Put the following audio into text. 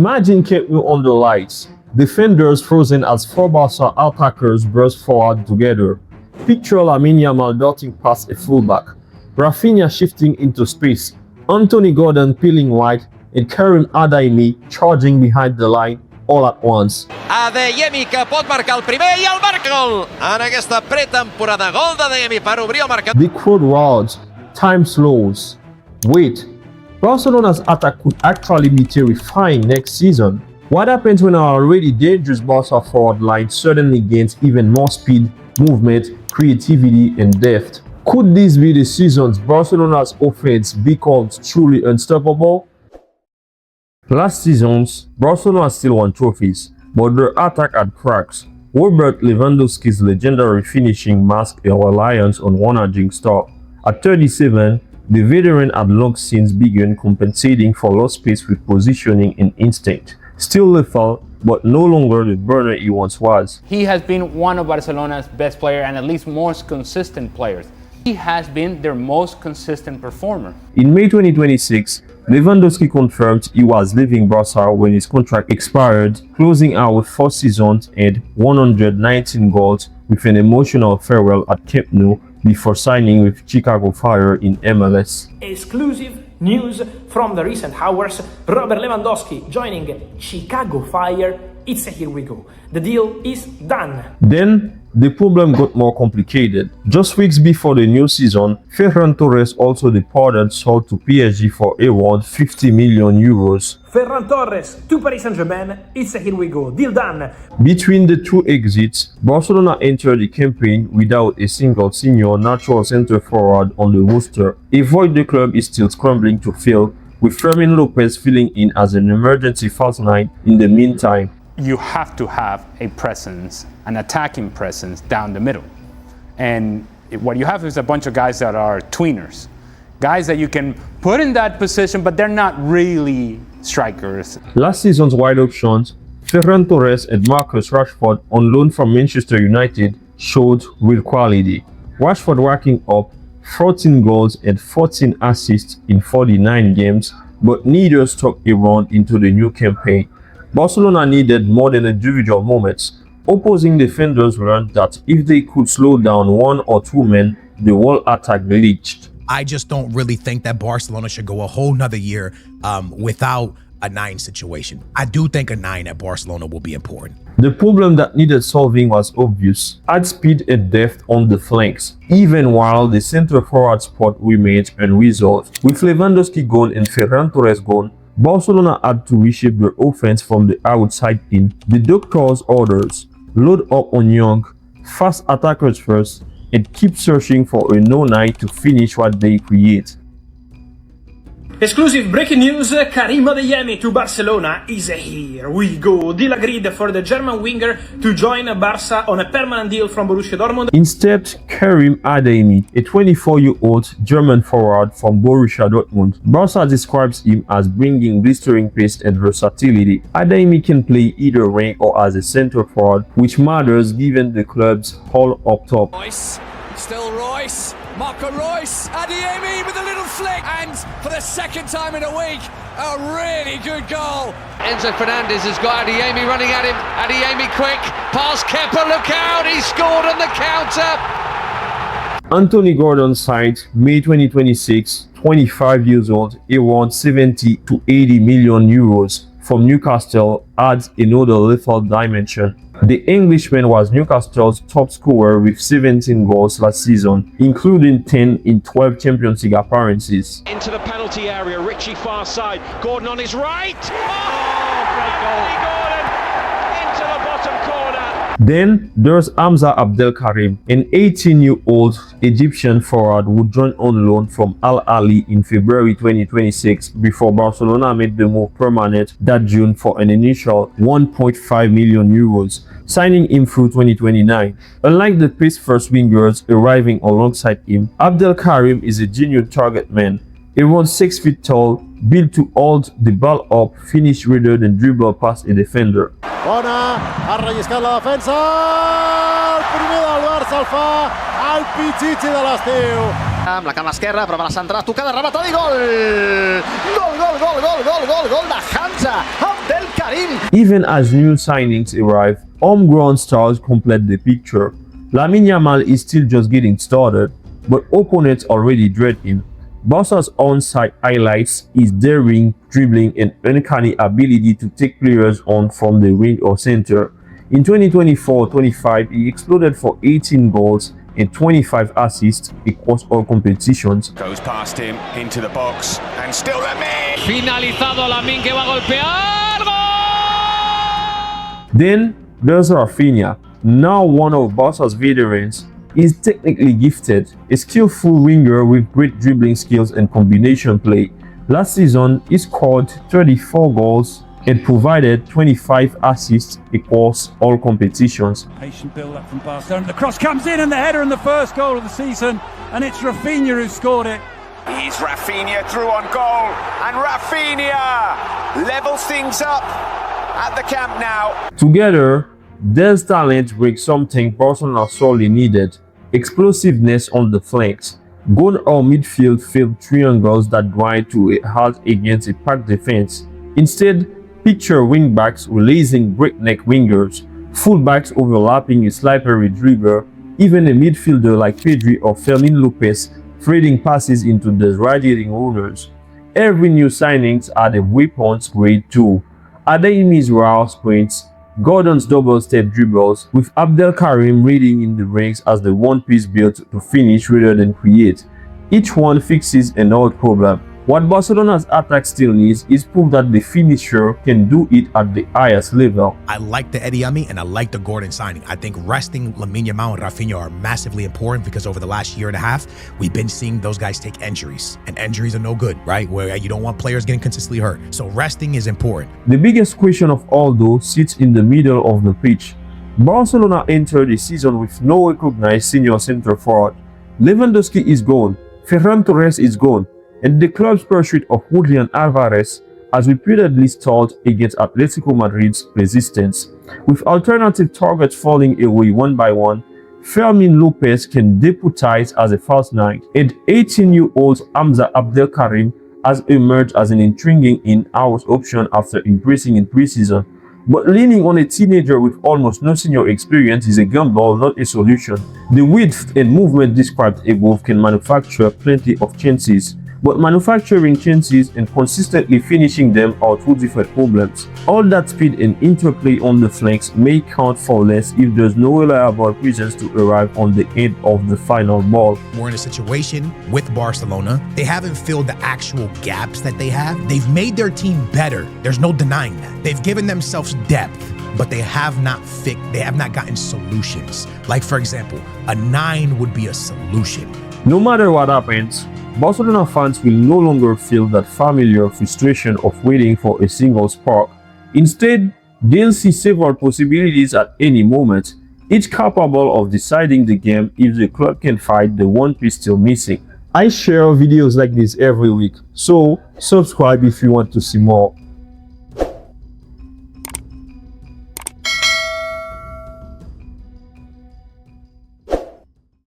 Imagine Camp Nou on the lights. Defenders frozen as four Barca attackers burst forward together. Picture Lamine Yamal darting past a fullback, Rafinha shifting into space, Anthony Gordon peeling wide, and Karim Adeyemi charging behind the line all at once. Adeyemi que pot marcar el primer i el marca gol en aquesta pretemporada. Gol d'Adeyemi per obrir el marcador. The crowd roars, time slows. Wait, Barcelona's attack could actually be terrifying next season. What happens when our already dangerous Barca forward line suddenly gains even more speed, movement, creativity, and depth? Could this be the seasons Barcelona's offense becomes truly unstoppable? Last seasons, Barcelona still won trophies, but their attack had cracks. Robert Lewandowski's legendary finishing masked a reliance on one edging star. At 37, the veteran had long since begun compensating for lost space with positioning and instinct. Still lethal, but no longer the burner he once was. He has been one of Barcelona's best players and at least most consistent players. He has been their most consistent performer. In May 2026, Lewandowski confirmed he was leaving Barca when his contract expired, closing out with 4 seasons and 119 goals with an emotional farewell at Camp Nou before signing with Chicago Fire in MLS. Exclusive news from the recent hours: Robert Lewandowski joining Chicago Fire. It's a here we go. The deal is done. Then the problem got more complicated. Just weeks before the new season, Ferran Torres also departed, sold to PSG for around 50 million euros. Ferran Torres to Paris Saint-Germain. It's a here we go. Deal done. Between the two exits, Barcelona entered the campaign without a single senior natural center forward on the roster, a void the club is still scrambling to fill, with Fermin Lopez filling in as an emergency false nine in the meantime. You have to have a presence, an attacking presence down the middle. And what you have is a bunch of guys that are tweeners. Guys that you can put in that position, but they're not really strikers. Last season's wide options, Ferran Torres and Marcus Rashford, on loan from Manchester United, showed real quality. Rashford racking up 14 goals and 14 assists in 49 games, but neither stuck around into the new campaign. Barcelona needed more than individual moments. Opposing defenders learned that if they could slow down one or two men, the whole attack leached. I just don't really think that Barcelona should go a whole nother year without a 9 situation. I do think a 9 at Barcelona will be important. The problem that needed solving was obvious: add speed and depth on the flanks, even while the center forward spot remained unresolved. With Lewandowski gone and Ferran Torres gone, Barcelona had to reshape their offense from the outside in. The doctor's orders: load up on young, fast attackers first, and keep searching for a no night to finish what they create. Exclusive breaking news: Karim Adeyemi to Barcelona is here we go. Deal agreed for the German winger to join Barca on a permanent deal from Borussia Dortmund. Instead, Karim Adeyemi, a 24-year-old German forward from Borussia Dortmund. Barca describes him as bringing blistering pace and versatility. Adeyemi can play either wing or as a center forward, which matters given the club's haul up top. Royce, still Royce. Marco Royce, Adeyemi with a little flick, and for the second time in a week, a really good goal. Enzo Fernandez has got Adeyemi running at him. Adeyemi quick, past Kepa, look out, he scored on the counter. Anthony Gordon signed May 2026, 25 years old, around 70 to 80 million euros from Newcastle, adds another lethal dimension. The Englishman was Newcastle's top scorer with 17 goals last season, including 10 in 12 Champions League appearances. Into the penalty area, Richie far side, Gordon on his right. Great goal. Gordon into the bottom corner. Then there's Hamza Abdelkarim, an 18-year-old Egyptian forward who joined on loan from Al Ahly in February 2026 before Barcelona made the move permanent that June for an initial 1.5 million euros, signing him through 2029. Unlike the pace-first wingers arriving alongside him, Abdelkarim is a genuine target man. Around 6 feet tall, built to hold the ball up, finish rather than dribble past a defender. Bona, ha relliscat la defensa, el primer del Barça el fa el Pichichi de l'estiu. Amb la cama esquerra, prova la centrada, tocada, rematada i gol! Gol de Hansi Flick. Even as new signings arrive, homegrown stars complete the picture. Lamine Yamal is still just getting started, but opponents already dread him. Barca's on-site highlights his daring dribbling and uncanny ability to take players on from the wing or center. In 2024-25, he exploded for 18 goals and 25 assists across all competitions. Goes past him into the box and still Lamine. Finalizado Lamine que va a golpear. Goal! Then there's Rafinha, now one of Barca's veterans. He's technically gifted, a skillful winger with great dribbling skills and combination play. Last season, he scored 34 goals and provided 25 assists across all competitions. Patient build-up from Barcelona. The cross comes in and the header and the first goal of the season, and it's Rafinha who scored it. He's Rafinha through on goal, and Rafinha levels things up at the camp now. Together, their talent brings something Barcelona sorely needed: explosiveness on the flanks. Goal or midfield filled triangles that grind to a halt against a packed defense. Instead, picture wingbacks releasing breakneck wingers, fullbacks overlapping a slippery dribbler, even a midfielder like Pedri or Fermin Lopez threading passes into the radiating runners. Every new signings add a weapons grade too. Adeyemi's raw sprints, Gordon's double-step dribbles, with Abdelkarim reading in the ranks as the one-piece built to finish rather than create. Each one fixes an old problem. What Barcelona's attack still needs is proof that the finisher can do it at the highest level. I like the Adeyemi and I like the Gordon signing. I think resting Lamine Yamal and Rafinha are massively important because over the last year and a half, we've been seeing those guys take injuries. And injuries are no good, right? Where you don't want players getting consistently hurt. So resting is important. The biggest question of all, though, sits in the middle of the pitch. Barcelona entered the season with no recognized senior center forward. Lewandowski is gone, Ferran Torres is gone, and the club's pursuit of Julian Alvarez has repeatedly stalled against Atletico Madrid's resistance. With alternative targets falling away one by one, Fermin Lopez can deputize as a false nine, and 18-year-old Hamza Abdelkarim has emerged as an intriguing in-house option after impressing in preseason. But leaning on a teenager with almost no senior experience is a gamble, not a solution. The width and movement described above can manufacture plenty of chances, but manufacturing chances and consistently finishing them are two different problems. All that speed and interplay on the flanks may count for less if there's no reliable presence to arrive on the end of the final ball. We're in a situation with Barcelona. They haven't filled the actual gaps that they have. They've made their team better. There's no denying that. They've given themselves depth, but they have not gotten solutions. Like, for example, a 9 would be a solution. No matter what happens, Barcelona fans will no longer feel that familiar frustration of waiting for a single spark. Instead, they'll see several possibilities at any moment, each capable of deciding the game if the club can find the one piece still missing. I share videos like this every week, so subscribe if you want to see more.